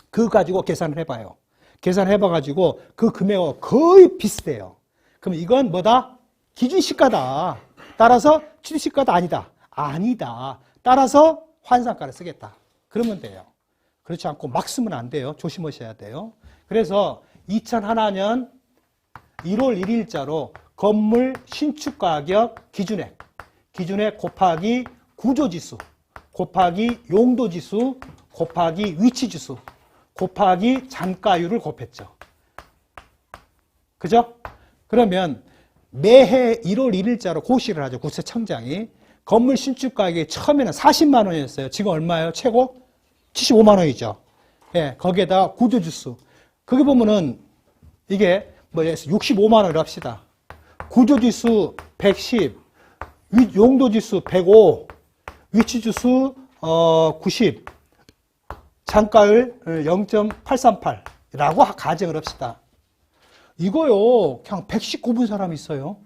그거 가지고 계산을 해봐요. 계산을 해봐가지고 그 금액하고 거의 비슷해요. 그럼 이건 뭐다? 기준시가다. 따라서 취득시가도 아니다. 아니다. 따라서 환산가를 쓰겠다. 그러면 돼요. 그렇지 않고 막 쓰면 안 돼요. 조심하셔야 돼요. 그래서 2001년 1월 1일자로 건물 신축가격 기준액 곱하기 구조지수 곱하기 용도지수 곱하기 위치지수 곱하기 잔가율을 곱했죠. 그죠? 그러면 매해 1월 1일자로 고시를 하죠. 국세청장이. 건물 신축가격이 처음에는 40만 원이었어요. 지금 얼마예요? 최고? 75만 원이죠. 예, 거기에다 구조지수. 거기 보면은 이게 뭐 65만 원을 합시다. 구조지수 110, 용도지수 105, 위치지수 90, 잔가율 0.838라고 가정을 합시다. 이거요, 그냥 119분 사람이 있어요.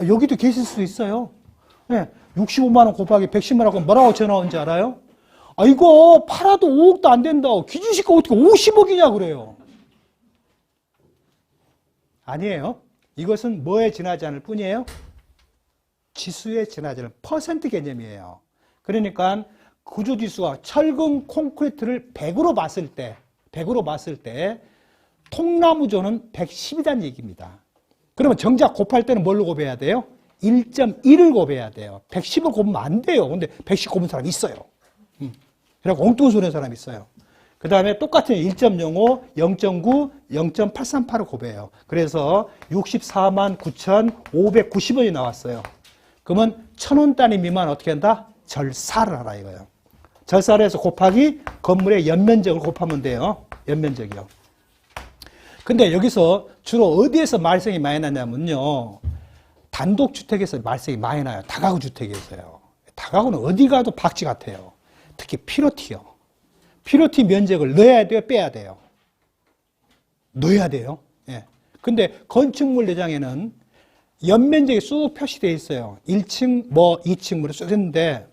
여기도 계실 수 있어요. 네, 65만 원 곱하기 110만 원 뭐라고 전화 온지 알아요? 이거 팔아도 5억도 안 된다고. 기준시가 어떻게 50억이냐 그래요. 아니에요. 이것은 뭐에 지나지 않을 뿐이에요? 지수에 지나지 않을 퍼센트 개념이에요. 그러니까 구조지수가 철근 콘크리트를 100으로 봤을 때 통나무조는 110이라는 얘기입니다. 그러면 정작 곱할 때는 뭘로 곱해야 돼요? 1.1을 곱해야 돼요. 110을 곱으면 안 돼요. 근데 110 곱은 사람이 있어요. 그리고 엉뚱한 소리 하는 사람이 있어요. 그 다음에 똑같은 1.05, 0.9, 0.838을 곱해요. 그래서 64만 9,590원이 나왔어요. 그러면 1,000원 단위 미만 어떻게 한다? 절사를 하라 이거예요. 절사를 해서 곱하기 건물의 연면적을 곱하면 돼요. 연면적이요. 근데 여기서 주로 어디에서 말썽이 많이 나냐면요. 단독주택에서 말썽이 많이 나요. 다가구 주택에서요. 다가구는 어디 가도 박쥐 같아요. 특히 피로티요. 피로티 면적을 넣어야 돼요? 빼야 돼요? 넣어야 돼요. 예. 근데 건축물 내장에는 연면적이 쑥 표시되어 있어요. 1층, 2층, 쭉 했는데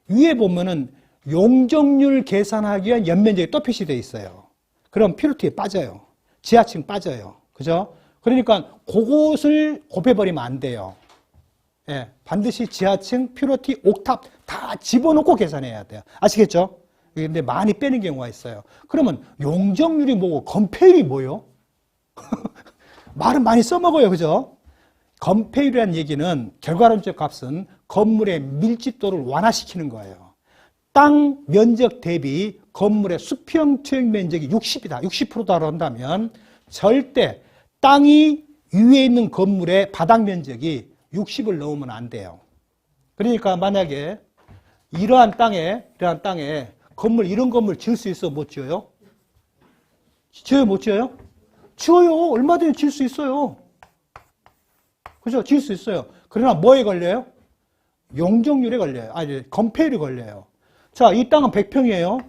위에 보면은 용적률 계산하기 위한 연면적이 또 표시되어 있어요. 그럼 피로티에 빠져요. 지하층 빠져요. 그죠? 그러니까 그곳을 곱해버리면 안 돼요. 예, 반드시 지하층, 피로티, 옥탑 다 집어넣고 계산해야 돼요. 아시겠죠? 근데 많이 빼는 경우가 있어요. 그러면 용적률이 뭐고 건폐율이 뭐요? 말은 많이 써먹어요. 그죠? 건폐율이라는 얘기는 결과론적 값은 건물의 밀집도를 완화시키는 거예요. 땅 면적 대비 건물의 수평 투영 면적이 60이다. 60%다 한다면 절대 땅이 위에 있는 건물의 바닥 면적이 60을 넘으면 안 돼요. 그러니까 만약에 이러한 땅에 건물, 이런 건물 지을 수 있어? 못 지어요? 지어요? 못 지어요? 지어요. 얼마든지 지을 수 있어요. 그죠? 지을 수 있어요. 그러나 뭐에 걸려요? 용적률에 걸려요. 아니, 건폐율이 걸려요. 자, 이 땅은 100평이에요.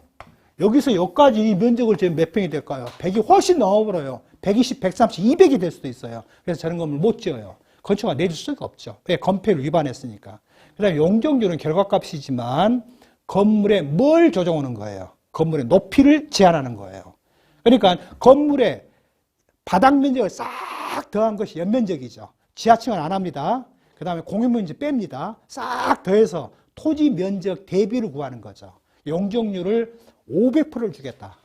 여기서 여기까지 이 면적을 재면 몇 평이 될까요? 100이 훨씬 넘어버려요. 120, 130, 200이 될 수도 있어요. 그래서 저런 건물 못 지어요. 건축가 내줄 수가 없죠. 왜? 건폐율 위반했으니까. 그 다음에 용적률은 결과값이지만 건물에 뭘 조정하는 거예요? 건물의 높이를 제한하는 거예요. 그러니까 건물의 바닥 면적을 싹 더한 것이 연면적이죠. 지하층은 안 합니다. 그 다음에 공유면적 뺍니다. 싹 더해서 토지 면적 대비를 구하는 거죠. 용적률을 500%를 주겠다.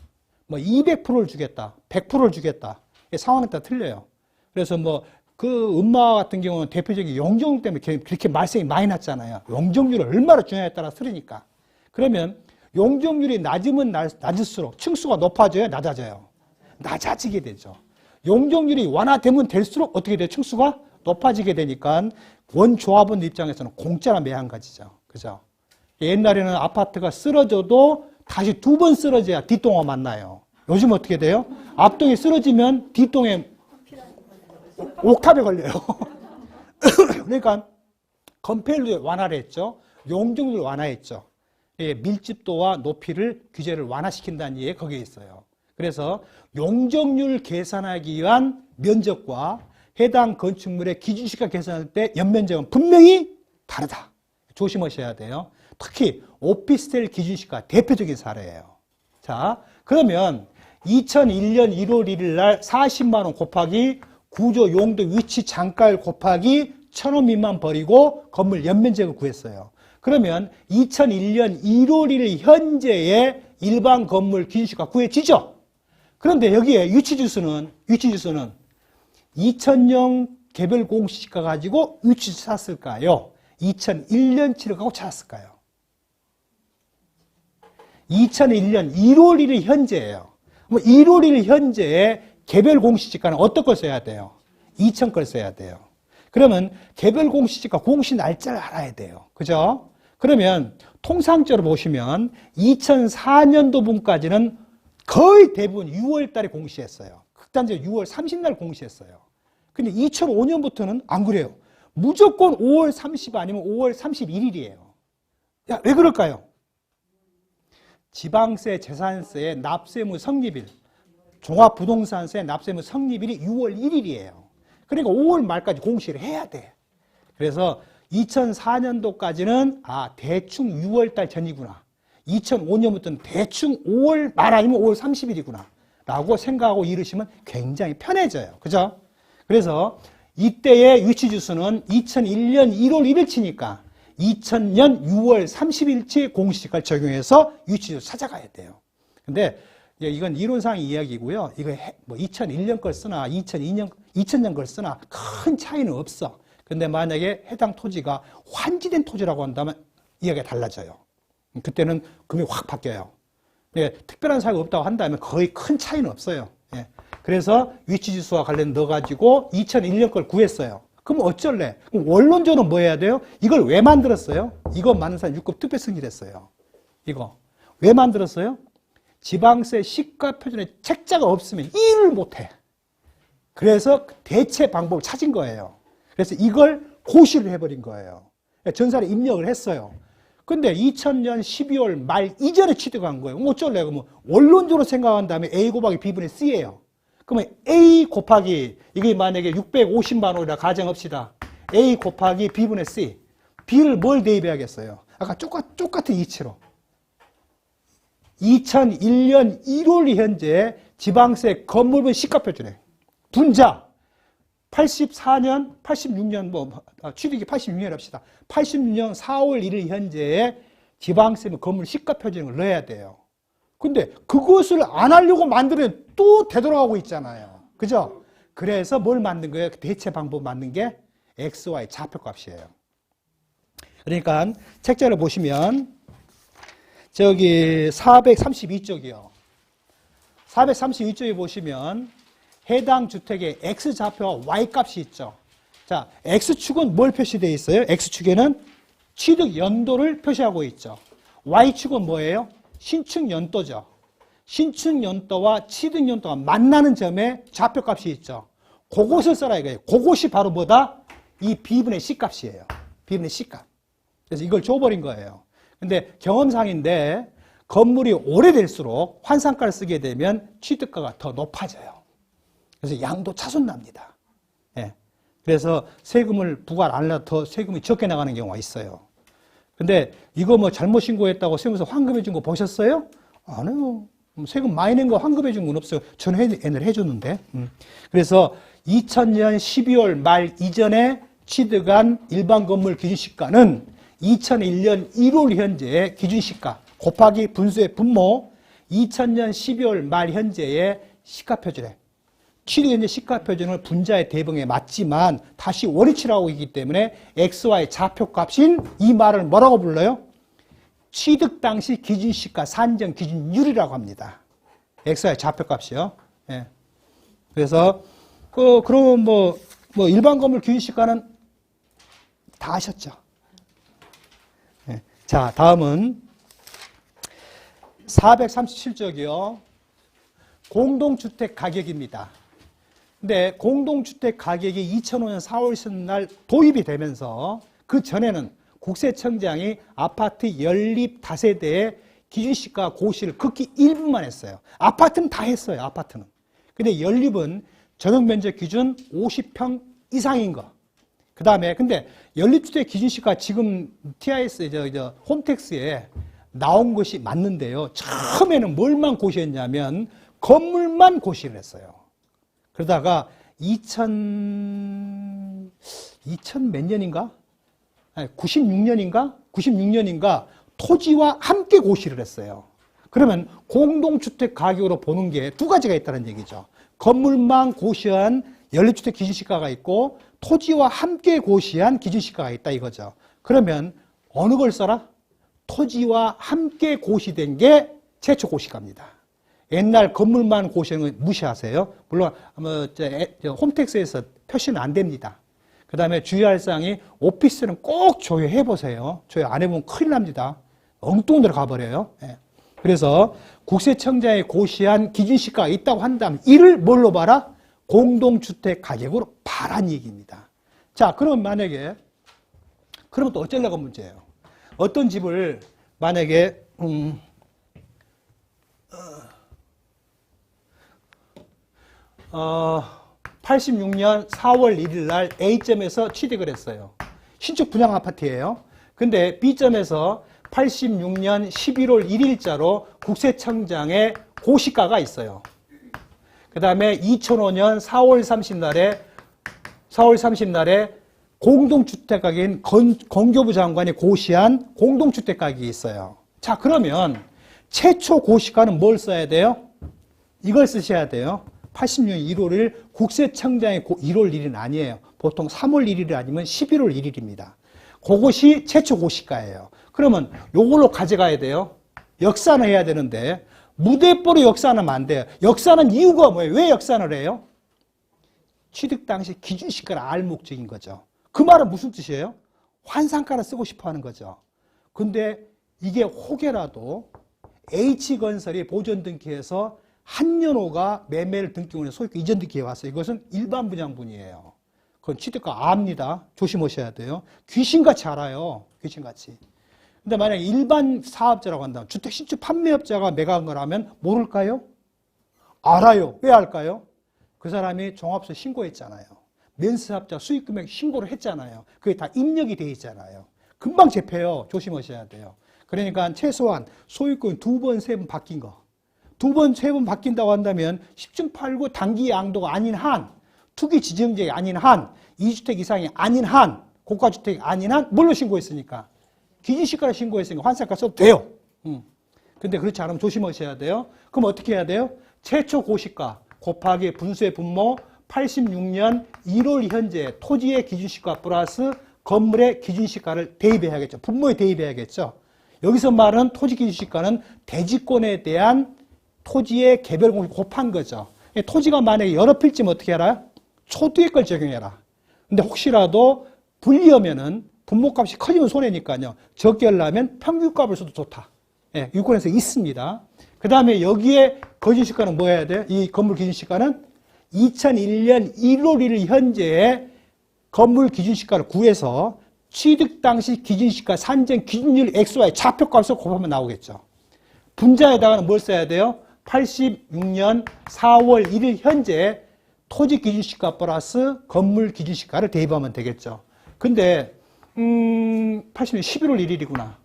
뭐 200%를 주겠다. 100%를 주겠다. 상황에 따라 틀려요. 그래서 뭐 그 음마 같은 경우는 대표적인 용적률 때문에 그렇게 말썽이 많이 났잖아요. 용적률을 얼마나 주냐에 따라 틀리니까. 그러면 용적률이 낮으면 낮을수록 층수가 높아져요? 낮아져요? 낮아지게 되죠. 용적률이 완화되면 될수록 어떻게 돼요? 층수가 높아지게 되니까 원조합원 입장에서는 공짜나 매한가지죠. 그죠? 옛날에는 아파트가 쓰러져도 다시 2번 쓰러져야 뒷동화 만나요. 요즘 어떻게 돼요? 앞동이 쓰러지면 뒷동에 옥탑에 걸려요. 그러니까 건폐율도 완화를 했죠. 용적률을 완화했죠. 밀집도와 높이를 규제를 완화시킨다는 얘기가 거기에 있어요. 그래서 용적률 계산하기 위한 면적과 해당 건축물의 기준시가 계산할 때 연면적은 분명히 다르다. 조심하셔야 돼요. 특히 오피스텔 기준시가 대표적인 사례예요. 자, 그러면 2001년 1월 1일 날 40만 원 곱하기 구조 용도 위치 장가율 곱하기 1,000원 미만 버리고 건물 연면적을 구했어요. 그러면 2001년 1월 1일 현재의 일반 건물 기준시가 구해지죠? 그런데 여기에 위치주수는 2000년 개별 공시지가 가지고 위치주수 찾았을까요? 2001년치를 갖고 찾았을까요? 2001년 1월 1일 현재예요. 1월 1일 현재의 개별 공시지가는 어떤 걸 써야 돼요? 2000 걸 써야 돼요. 그러면 개별 공시지가 공시 날짜를 알아야 돼요. 그죠? 그러면 통상적으로 보시면 2004년도분까지는 거의 대부분 6월 달에 공시했어요. 극단적으로 6월 30날 공시했어요. 근데 2005년부터는 안 그래요. 무조건 5월 30 아니면 5월 31일이에요. 야, 왜 그럴까요? 지방세, 재산세의 납세의무 성립일, 종합부동산세 납세의무 성립일이 6월 1일이에요. 그러니까 5월 말까지 공시를 해야 돼. 그래서 2004년도까지는 대충 6월 달 전이구나. 2005년부터는 대충 5월 말 아니면 5월 30일이구나. 라고 생각하고 이르시면 굉장히 편해져요. 그죠? 그래서 이때의 위치주수는 2001년 1월 1일치니까 2000년 6월 30일치 공시지가를 적용해서 위치주수 찾아가야 돼요. 근데 이건 이론상 이야기고요. 이거 뭐 2001년 걸 쓰나 2000년 걸 쓰나 큰 차이는 없어. 근데 만약에 해당 토지가 환지된 토지라고 한다면 이야기가 달라져요. 그때는 금액이 확 바뀌어요. 특별한 사유가 없다고 한다면 거의 큰 차이는 없어요. 그래서 위치지수와 관련 넣어가지고 2001년 걸 구했어요. 그럼 어쩔래? 그럼 원론적으로 뭐 해야 돼요? 이걸 왜 만들었어요? 이거 만든 사람 6급 특별 승인했어요. 이거. 왜 만들었어요? 지방세 시가 표준에 책자가 없으면 일을 못해. 그래서 대체 방법을 찾은 거예요. 그래서 이걸 고시를 해버린 거예요. 전산에 입력을 했어요. 근데 2000년 12월 말 이전에 취득한 거예요. 그럼 어쩔래? 그러면 원론적으로 생각한 다음에 A 곱하기 B분의 C예요. 그러면 A 곱하기, 이게 만약에 650만 원이라 가정합시다. A 곱하기 B분의 C. B를 뭘 대입해야겠어요? 아까 똑같은 이치로. 2001년 1월 현재 지방세 건물분 시가표준액. 분자. 84년, 86년, 취득이 86년 합시다. 86년 4월 1일 현재의 지방세 건물 시가표준액을 넣어야 돼요. 근데 그것을 안 하려고 만들면 또 되돌아가고 있잖아요. 그죠? 그래서 뭘 만든 거예요? 대체 방법 만든 게 XY 좌표값이에요. 그러니까 책자를 보시면 저기 432쪽이요. 432쪽에 보시면 해당 주택의 X좌표와 Y값이 있죠. 자, X축은 뭘 표시되어 있어요? X축에는 취득 연도를 표시하고 있죠. Y축은 뭐예요? 신축 연도죠. 신축 연도와 취득 연도가 만나는 점에 좌표값이 있죠. 그것을 써라 이거예요. 그것이 바로 뭐다? 이 B분의 C값이에요. B분의 C값. 그래서 이걸 줘버린 거예요. 근데 경험상인데 건물이 오래될수록 환상가를 쓰게 되면 취득가가 더 높아져요. 그래서 양도 차순납니다. 예. 그래서 세금을 부과를 안 해도 더 세금이 적게 나가는 경우가 있어요. 근데 이거 뭐 잘못 신고했다고 세무서 환급해 준 거 보셨어요? 안 해요. 세금 많이 낸 거 환급해 준 건 없어요. 저는 옛날에 해줬는데. 그래서 2000년 12월 말 이전에 취득한 일반 건물 기준시가는 2001년 1월 현재의 기준시가 곱하기 분수의 분모 2000년 12월 말 현재의 시가표준에 취득 현재 시가표준을 분자의 대봉에 맞지만 다시 원위치라고 있기 때문에 XY 좌표값인 이 말을 뭐라고 불러요? 취득 당시 기준시가 산정 기준율이라고 합니다. XY 좌표값이요. 예. 그래서 그러면 뭐 일반 건물 기준시가는 다 아셨죠? 예. 자, 다음은 437쪽이요. 공동주택 가격입니다. 근데 공동주택 가격이 2005년 4월 10일 날 도입이 되면서 그 전에는 국세청장이 아파트 연립 다세대의 기준시가 고시를 극히 일부만 했어요. 아파트는 다 했어요. 아파트는. 근데 연립은 전용면적 기준 50평 이상인 거. 그 다음에 근데 연립주택 기준시가 지금 TIS 홈택스에 나온 것이 맞는데요. 처음에는 뭘만 고시했냐면 건물만 고시를 했어요. 그러다가 2000 몇 년인가? 아니, 96년인가? 토지와 함께 고시를 했어요. 그러면 공동주택 가격으로 보는 게 두 가지가 있다는 얘기죠. 건물만 고시한 연립주택 기준시가가 있고 토지와 함께 고시한 기준시가가 있다 이거죠. 그러면 어느 걸 써라? 토지와 함께 고시된 게 최초 고시가입니다. 옛날 건물만 고시하는 거 무시하세요. 물론 홈택스에서 표시는 안 됩니다. 그 다음에 주의할 사항이 오피스는 꼭 조회해 보세요. 조회 안 해보면 큰일 납니다. 엉뚱한 데로 가버려요. 예. 그래서 국세청장이 고시한 기준시가가 있다고 한다면 이를 뭘로 봐라? 공동주택 가격으로 봐란 얘기입니다. 자, 그럼 만약에 그러면 또 어쩌려고 문제예요. 어떤 집을 만약에 86년 4월 1일 날 A점에서 취득을 했어요. 신축 분양 아파트예요. 근데 B점에서 86년 11월 1일자로 국세청장의 고시가가 있어요. 그 다음에 2005년 4월 30날에 공동주택 가격인 건교부 장관이 고시한 공동주택 가격이 있어요. 자, 그러면 최초 고시가는 뭘 써야 돼요? 이걸 쓰셔야 돼요. 80년 1월을 국세청장의 1월 1일은 아니에요. 보통 3월 1일 아니면 11월 1일입니다. 그것이 최초 고시가예요. 그러면 요걸로 가져가야 돼요. 역산을 해야 되는데 무대뽀로 역산하면 안 돼요. 역산한 이유가 뭐예요? 왜 역산을 해요? 취득 당시 기준시가를 알 목적인 거죠. 그 말은 무슨 뜻이에요? 환상가를 쓰고 싶어 하는 거죠. 근데 이게 혹여라도 H건설이 보전 등기해서 한연호가 매매를 등기원에 소유권 이전 등기에 왔어요. 이것은 일반 분양분이에요. 그건 취득가 압니다. 조심하셔야 돼요. 귀신같이 알아요. 귀신같이. 근데 만약에 일반 사업자라고 한다면 주택 신축 판매업자가 매각한 거라면 모를까요? 알아요. 왜 알까요? 그 사람이 종합소에 신고했잖아요. 면세사업자 수익금액 신고를 했잖아요. 그게 다 입력이 돼 있잖아요. 금방 잡혀요. 조심하셔야 돼요. 그러니까 최소한 소유권 2번, 3번 바뀐 거. 2번, 3번 바뀐다고 한다면 10층 팔고 단기 양도가 아닌 한, 투기 지정지역이 아닌 한, 2주택 이상이 아닌 한, 고가주택이 아닌 한, 뭘로 신고했으니까? 기준시가를 신고했으니까 환산가 써도 돼요. 근데 그렇지 않으면 조심하셔야 돼요. 그럼 어떻게 해야 돼요? 최초 고시가 곱하기 분수의 분모 86년 1월 현재 토지의 기준시가 플러스 건물의 기준시가를 대입해야겠죠. 분모에 대입해야겠죠. 여기서 말하는 토지 기준시가는 대지권에 대한 토지의 개별 공시 곱한 거죠. 토지가 만약에 여러 필지면 어떻게 해라? 초두의 걸 적용해라. 근데 혹시라도 불리하면은 분모값이 커지면 손해니까요. 적게 하려면 평균값을 써도 좋다. 예, 유권에서 있습니다. 그 다음에 여기에 거주시가는 뭐 해야 돼요? 이 건물 기준시가는 2001년 1월 1일 현재의 건물 기준시가를 구해서 취득 당시 기준시가 산정 기준율 X와의 좌표값을 곱하면 나오겠죠. 분자에다가는 뭘 써야 돼요? 86년 4월 1일 현재 토지 기준시가 플러스 건물 기준시가를 대입하면 되겠죠. 근데 80년 11월 1일이구나.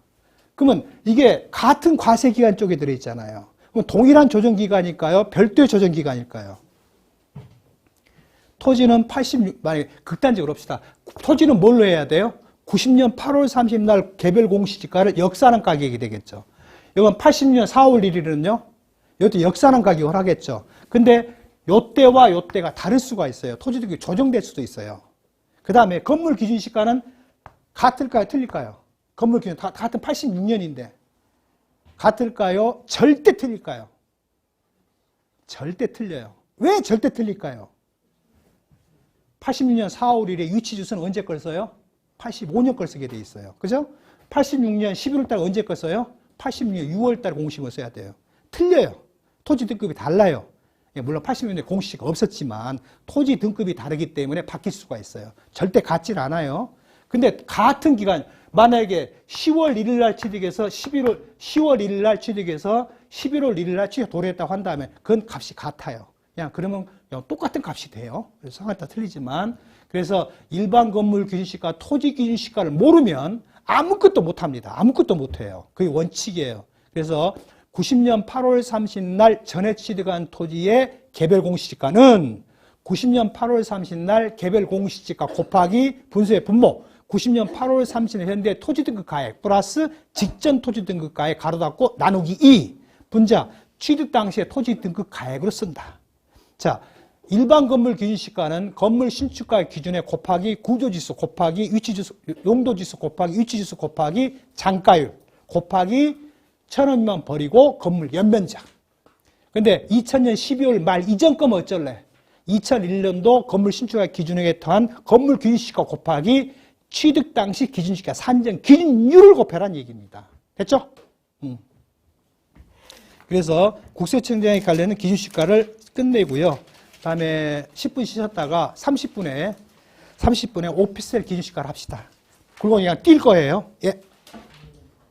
그러면 이게 같은 과세기간 쪽에 들어있잖아요. 그럼 동일한 조정기간일까요? 별도의 조정기간일까요? 토지는 86, 만약에 극단적으로 합시다. 토지는 뭘로 해야 돼요? 90년 8월 30날 개별 공시지가를 역산한 가격이 되겠죠. 이건 80년 4월 1일은요, 이것도 역산한 가격을 하겠죠. 근데 요때와 요때가 다를 수가 있어요. 토지도 조정될 수도 있어요. 그 다음에 건물 기준시가는 같을까요? 틀릴까요? 건물 기준 다 같은 86년인데 같을까요? 절대 틀릴까요? 절대 틀려요. 왜 절대 틀릴까요? 86년 4월 1일에 위치주소는 언제 걸 써요? 85년 걸 쓰게 돼 있어요. 그죠? 86년 11월 달 언제 걸 써요? 86년 6월 달 공시를 써야 돼요. 틀려요. 토지 등급이 달라요. 물론 80년대 공시가 없었지만 토지 등급이 다르기 때문에 바뀔 수가 있어요. 절대 같질 않아요. 근데 같은 기간, 만약에 10월 1일 날 취득해서 10월 1일 날 취득해서 11월 1일 날 취득 도래했다고 한다면 그건 값이 같아요. 그러면 똑같은 값이 돼요. 그래서 상황에 따라 틀리지만. 그래서 일반 건물 기준시가, 토지 기준시가를 모르면 아무것도 못 합니다. 아무것도 못 해요. 그게 원칙이에요. 그래서 90년 8월 30날 전에 취득한 토지의 개별 공시지가는 90년 8월 30날 개별 공시지가 곱하기 분수의 분모, 90년 8월 30일 현재 토지 등급 가액 플러스 직전 토지 등급 가액 가로 닫고 나누기 2 분자 취득 당시의 토지 등급 가액으로 쓴다. 자, 일반 건물 기준시가는 건물 신축가 기준에 곱하기 구조지수 곱하기 위치지수, 용도지수 곱하기 위치지수 곱하기 장가율 곱하기 1,000원만 버리고 건물 연면적. 근데 2000년 12월 말 이전 거면 어쩔래? 2001년도 건물 신축가 기준에 더한 건물 기준시가 곱하기 취득 당시 기준시가 산정 기준율을 곱해라는 얘기입니다. 됐죠? 그래서 국세청장에 관련된 기준시가를 끝내고요. 다음에 10분 쉬셨다가 30분에 오피스텔 기준시가를 합시다. 그리고 그냥 뛸 거예요. 예.